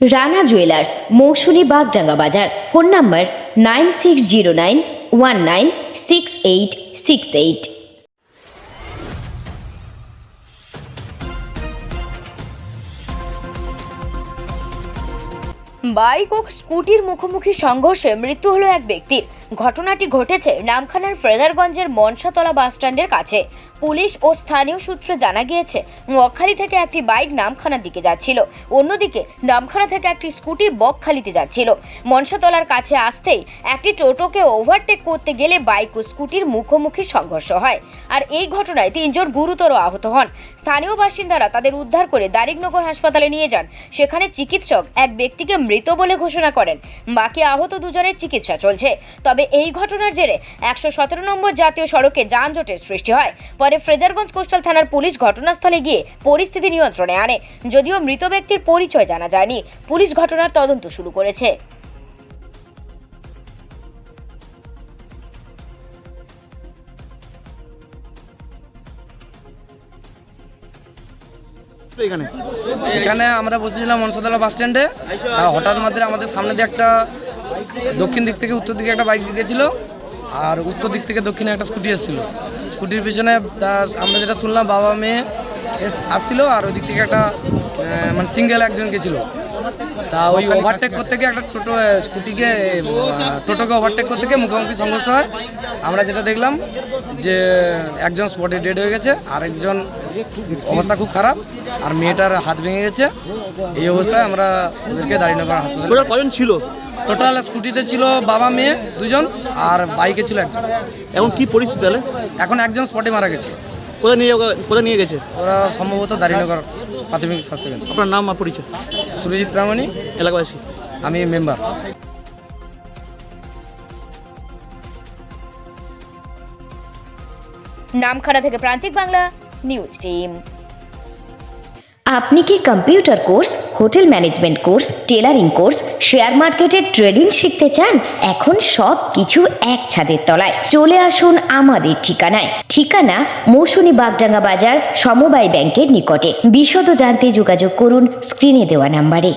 Rana jewellers, মৌসুমী বাগডাঙ্গা বাজার। Phone number 9609196868। Bike ও স্কুটির মুখোমুখি সংঘর্ষে মৃত্যু হলো এক ব্যক্তির। ঘটনাটি ঘটেছে নামখানার ফ্রেজারগঞ্জের মনসাতলা বাসস্ট্যান্ডের কাছে। পুলিশ ও স্থানীয় সূত্রে জানা গিয়েছে, মগখালি থেকে একটি বাইক নামখানার দিকে যাচ্ছিল, অন্যদিকে নামখানা থেকে একটি স্কুটি বকখালিতে যাচ্ছিল। মনসাতলার কাছে আসতেই একটি টোটোকে ওভারটেক করতে গেলে বাইক ও স্কুটির মুখোমুখি সংঘর্ষ হয়, আর এই ঘটনায় 3 জন গুরুতর আহত হন। স্থানীয় বাসিন্দারা তাদের উদ্ধার করে দারিকনগর হাসপাতালে নিয়ে যান। সেখানে চিকিৎসক এক ব্যক্তিকে মৃত বলে ঘোষণা করেন। বাকি আহত 2 জনের চিকিৎসা চলছে। তবে এই ঘটনার জেরে 117 নম্বর জাতীয় সড়কে যানজটের সৃষ্টি হয়। পরে ফ্রেজারগঞ্জ কোস্টাল থানার পুলিশ ঘটনাস্থলে গিয়ে পরিস্থিতি নিয়ন্ত্রণে আনে। যদিও মৃত ব্যক্তির পরিচয় জানা যায়নি, পুলিশ ঘটনার তদন্ত শুরু করেছে। এখানে আমরা বসেছিলাম মনসাতলা বাস স্ট্যান্ডে। হঠাৎ মাত্র আমাদের সামনে দিয়ে একটা দক্ষিণ দিক থেকে উত্তর দিকে একটা বাইক গেছিল, আর উত্তর দিক থেকে দক্ষিণে একটা স্কুটি এসেছিলো। স্কুটির পিছনে আমরা যেটা শুনলাম, বাবা মেয়ে আসছিল, আর ওই দিক থেকে একটা মানে সিঙ্গেল একজন গেছিলো। তা ওই ওভারটেক করতে গিয়ে একটা টোটোকে ওভারটেক করতে গিয়ে মুখোমুখি সংঘর্ষ হয়। আমরা যেটা দেখলাম যে একজন স্পটে ডেড হয়ে গেছে, আর একজন অবস্থা খুব খারাপ, আর মেয়েটার হাত ভেঙে গেছে। এই অবস্থায় আমরা ওদেরকে দারিনগর হাসপাতালে। কজন ছিল টোটাল? স্কুটিতে ছিল বাবা মেয়ে 2 জন, আর বাইকে ছিল একজন। এখন কি পরিস্থিতি তাহলে? এখন একজন স্পটে মারা গেছে। কোথায় নিয়ে গেছে? ওরা সম্ভবত দারিনগর প্রাথমিক স্বাস্থ্যকেন্দ্র। আপনার নাম আর পরিচয়? সুরজিৎ প্রামাণিক, এলাকাবাসী। আমি মেম্বার। নামখানা থেকে প্রান্তিক বাংলা নিউজ টিম। আপনি কি computer course, hotel management course, tailoring course, share মার্কেটের ট্রেডিং শিখতে চান? এখন সব কিছু এক ছাদের তলায়। চলে আসুন আমাদের ঠিকানায়। ঠিকানা মৌসুমী বাগডাঙ্গা বাজার, সমবায় ব্যাংকের নিকটে। বিশদ জানতে যোগাযোগ করুন স্ক্রিনে দেওয়া নাম্বারে।